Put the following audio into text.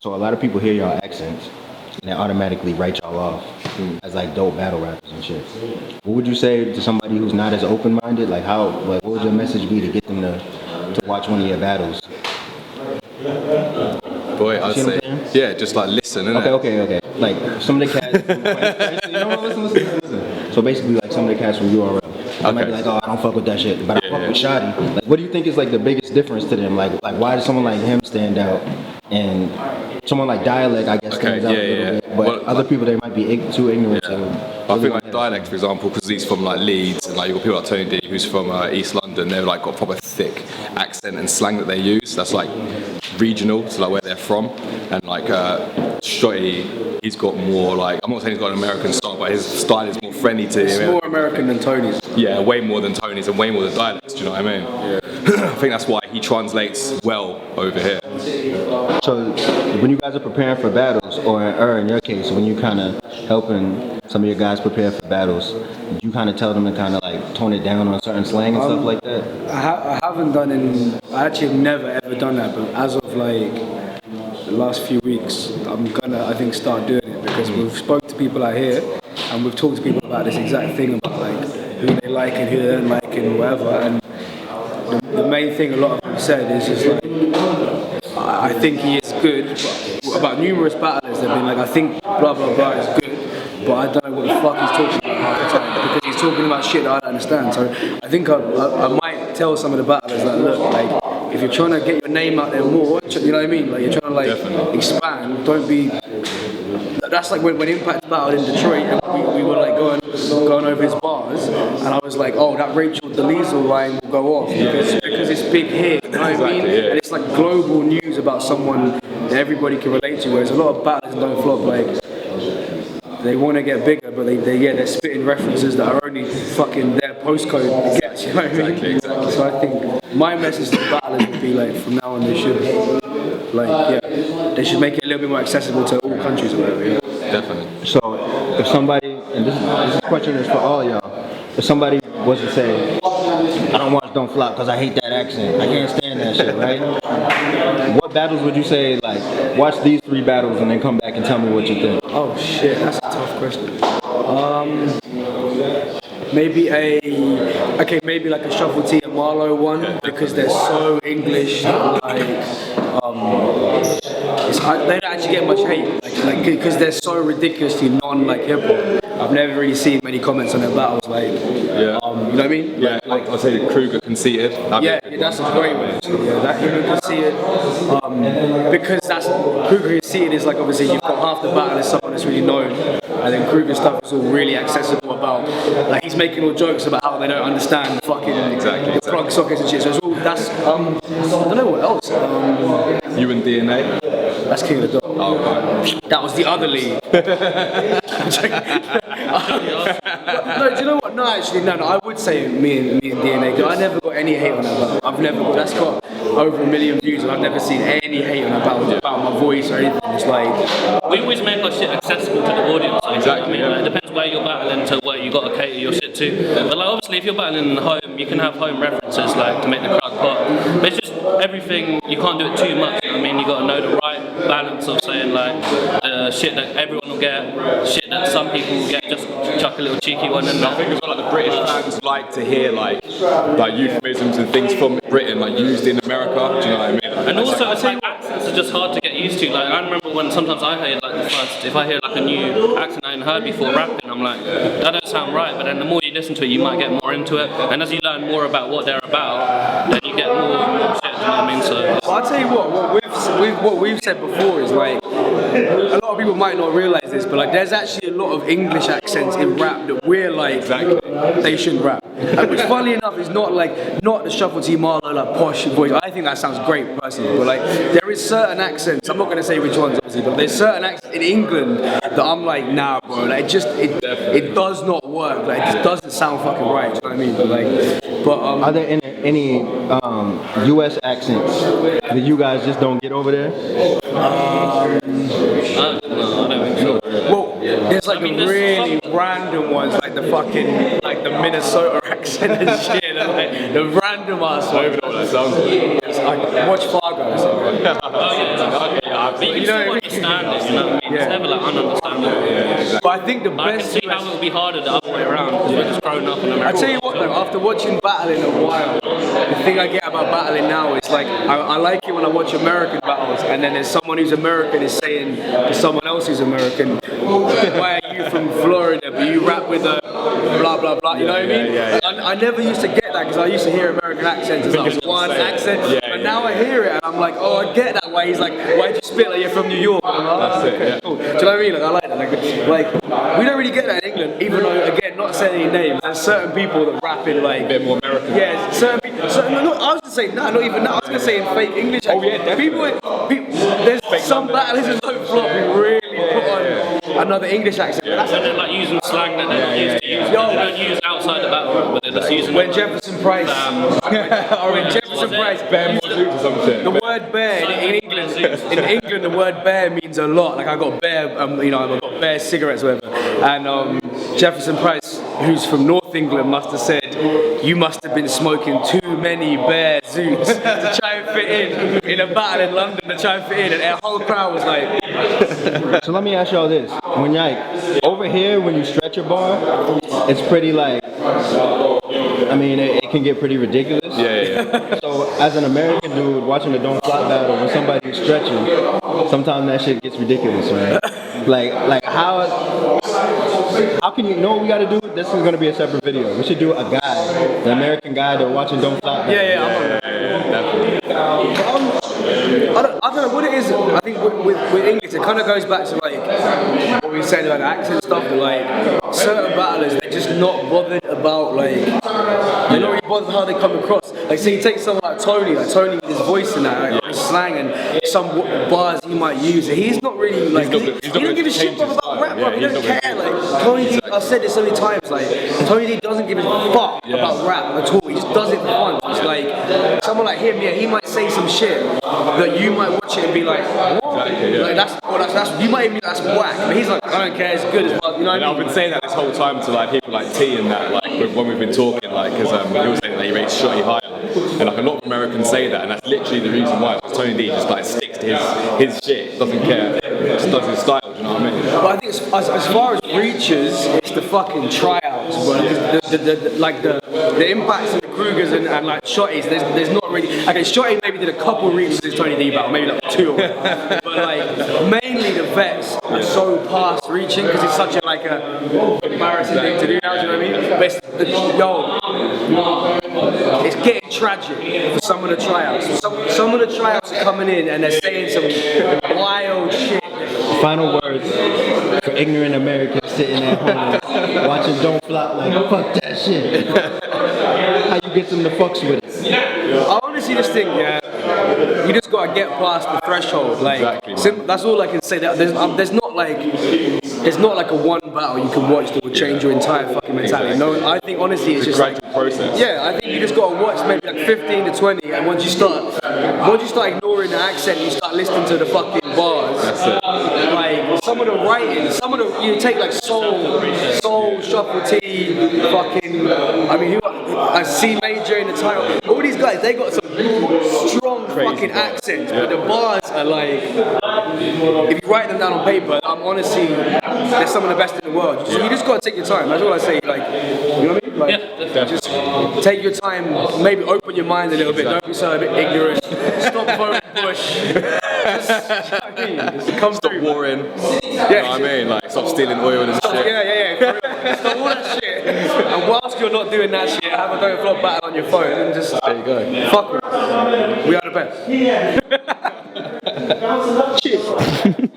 So a lot of people hear y'all accents and they automatically write y'all off as like dope battle rappers and shit. What would you say to somebody who's not as open-minded? Like what would your message be to get them to watch one of your battles? Boy, I'd say, yeah, just like listen, innit? Okay. Like some of the cats, you know what, listen. So basically, like some of the cats from URL, they might be like, oh, I don't fuck with that shit, but I fuck with Shoddy. Like, what do you think is like the biggest difference to them? Like why does someone like him stand out, and someone like Dialect, I guess, stands out a little bit, but other people they might be too ignorant to. I think like Dialect, for example, because he's from like Leeds, and like you've got people like Tony D, who's from East London. They've like got proper thick accent and slang that they use. That's like regional to like where they're from, and like Shotty, he's got more like, I'm not saying he's got an American style, but his style is more friendly to him. It's more American than Tony's. Yeah, way more than Tony's and way more than Dialect's. Do you know what I mean? Yeah. I think that's why he translates well over here. So when you guys are preparing for battles, or in your case, when you kind of helping some of your guys prepare for battles, you kind of tell them to kind of like tone it down on certain slang and stuff like that? I haven't done I actually have never ever done that, but as of like the last few weeks, I'm gonna, I think, start doing it, because we've spoke to people out here and we've talked to people about this exact thing, about like who they like and who they don't like and whatever, and the main thing a lot of people said is just like, I think he is good, but about numerous battlers they've been like, I think blah blah blah is good, but I don't know what the fuck he's talking about half the time, because he's talking about shit that I don't understand. So I think I might tell some of the battlers that, look, like, if you're trying to get your name out there more, you know what I mean, like you're trying to like expand, don't be. That's like when Impact battled in Detroit, and we were like going over his bars, and I was like, oh, that Rachel DeLiesel line will go off because it's big here, you know what I mean? Yeah. And it's like global news about someone that everybody can relate to, whereas a lot of battlers don't flop, like they want to get bigger, but they're spitting references that are only fucking their postcode gets, you know what I mean? Exactly. So I think my message to the battlers would be like, from now on they should, like, they should make it a little bit more accessible to all countries or whatever. Yeah. Definitely. So if somebody, and this question is for all y'all, if somebody was to say, I don't watch Don't Flop because I hate that accent, I can't stand that shit, right? What battles would you say, like, watch these 3 battles and then come back and tell me what you think? Oh shit, that's a tough question. Maybe like a Shuffle T and Marlowe one, because they're so English, they don't actually get much hate, because they're so ridiculously non hip hop. I've never really seen many comments on their battles, you know what I mean? Yeah, like I'll say Cruger Conceited. That's a great one. Yeah, that Cruger Conceited, because that's Cruger Conceited is like, obviously you've got half the battle is someone that's really known, and then Cruger stuff is all really accessible about, like he's making all jokes about how they don't understand fucking the plug sockets and shit. So it's all I don't know what else. You and DNA. That's King of the Dog. Oh, right. That was the other league. No, do you know what? No, actually, no. I would say me and DNA, because I never got any hate on that battle. I've never. That's got over 1 million views, and I've never seen any hate on that battle about my voice or anything. It's like, we always make our shit accessible to the audience. Exactly. I mean, it depends where you're battling to where you got to cater your shit to. But like, obviously, if you're battling home, you can have home references like to make the crowd pop. But it's just everything. You can't do it too much. I mean, you got to know the right balance of saying like shit that everyone will get, shit that some people will get. Just chuck a little cheeky one in there. I think as well, like the British fans like to hear like euphemisms and things from Britain like used in America. Do you know what I mean? And also, it's like accents are just hard to get used to. Like I remember when sometimes I hear like if I hear like a new accent I hadn't heard before rapping, I'm like, that don't sound right. But then the more you listen to it, you might get more into it. And as you learn more about what they're about, then you get more shit. Do you know what I mean? So I'll tell you what we've said before is like, a lot of people might not realise this, but like there's actually a lot of English accents in rap that we're like, they shouldn't rap. Which, funnily enough, is not the Shuffle T Marlowe like posh voice. I think that sounds great personally, but like there is certain accents. I'm not going to say which ones obviously, but there's certain accents in England that I'm like, nah, bro. Like it does not work. Like it just doesn't sound fucking right. Do you know what I mean? But are there any U.S. accents that you guys just don't get over there? I don't think so. Well, there's like the really random ones, like the fucking, like the Minnesota accent and shit, and like the random ass ones. I don't even know what that sounds like. Like, watch Fargo. Oh yeah. But you can still understand it, you know what I mean? It's never like ununderstandable. But I think the But I can best. see how it would be harder the other way around because we're just growing up in America. I tell you what though, after watching battling a while, the thing I get about battling now is like I like it when I watch American battles and then there's someone who's American is saying to someone else who's American, why are you from Florida but you rap with a blah blah blah, you know what I mean? I never used to get that because I used to hear American accents as like one accent, but now I hear it and I'm like, oh, I get that way. He's like, why'd you spit like you're from New York? I'm like, oh, okay, cool. Do you know what I mean? Like, I like that. Like we don't really get that in England, even though, again, not saying any names, there's certain people that rap in like... A bit more American. Yeah, certain people... No, I was going to say, no, not even that. I was going to say in fake English. Oh, yeah, definitely. There's fake some battlers in Don't Flop who really put on another English accent. So they're like using slang that they're not used to use. They don't use outside the battle, but they're just using When Jefferson Price... or when Jefferson Price... Bear more suits or some shit. The word bear in England, the word bear means a lot. Like I got bear, you know, I got bear cigarettes, or whatever. And Jefferson Price, who's from North England, must have said, "You must have been smoking too many bear zoots to try and fit in a battle in London to try and fit in." And the whole crowd was like. So let me ask y'all this: when like over here, when you stretch a bar, it's pretty like. I mean, it can get pretty ridiculous. Yeah. So as an American dude watching the Don't Flop battle, when somebody's stretching, sometimes that shit gets ridiculous, man. Like how can you know what we gotta do? This is gonna be a separate video. We should do a guy, the American guy that watching Don't Flop. Definitely. I don't know what it is. I think with English, it kind of goes back to like what we were saying about accent stuff. But like certain battlers, they're just not bothered about like they're not really bothered how they come across. Like, so you take someone like Tony with his voice in that, like, slang and some bars he might use. He's not really like he don't give a shit about rap, bro. He don't care. Like Tony D, I've said this so many times. Like Tony D doesn't give a fuck about rap at all. He just does it for fun. It's like someone like him, he might say some shit that you might watch it and be like, what? Exactly, Like that's you might even be that's whack, but he's like, I don't care, it's good as well. You know what I I've mean? been saying that this whole time to like people like T and that, like when we've been talking, like because he was saying that he rates Shotty higher, and like a lot of Americans say that, and that's literally the reason why. Because Tony D just like sticks to his shit, doesn't care, just does his style. Do you know what I mean? But I think as far as reaches, it's the fucking tryouts, bro. The impacts and the Crugers and like Shotties, there's not really. Okay, Shotty maybe did a couple reaches in Tony D battle, maybe like 2 or whatever. But like mainly the vets are so past reaching because it's such a like a embarrassing thing to do now. Do you know what I mean? But it's getting tragic for some of the tryouts. Some of the tryouts are coming in and they're saying some wild shit. Final words for ignorant Americans sitting at home watching Don't Flop like, fuck that shit. How you get them to fucks with it? I honestly just think, you just gotta get past the threshold. Like, Exactly, that's all I can say. There's not like a one battle you can watch that will change your entire fucking mentality. Exactly. No, I think honestly it's just Gradual process. Yeah, I think you just gotta watch maybe like 15 to 20, and once you start ignoring the accent, you start listening to the fucking bars. That's it. Like some of the writing, you take like Soul, Shuffle T, fucking. I mean, a C major in the title. All these guys, they got some strong fucking accents, but the bars are like, if you write them down on paper, I'm honestly, they're some of the best in the world. So you just gotta take your time. That's all I say. Like, you know what I mean? Like, just take your time. Maybe open your mind a little bit. Don't be so a bit ignorant. Stop voting Bush. Just come Stop through. warring. You know what I mean? Like stop stealing oil and shit. Yeah. Stop all that shit. And whilst you're not doing that shit, have a Don't Flop battle on your phone and just There you go. fuck with. We are the best. Cheers.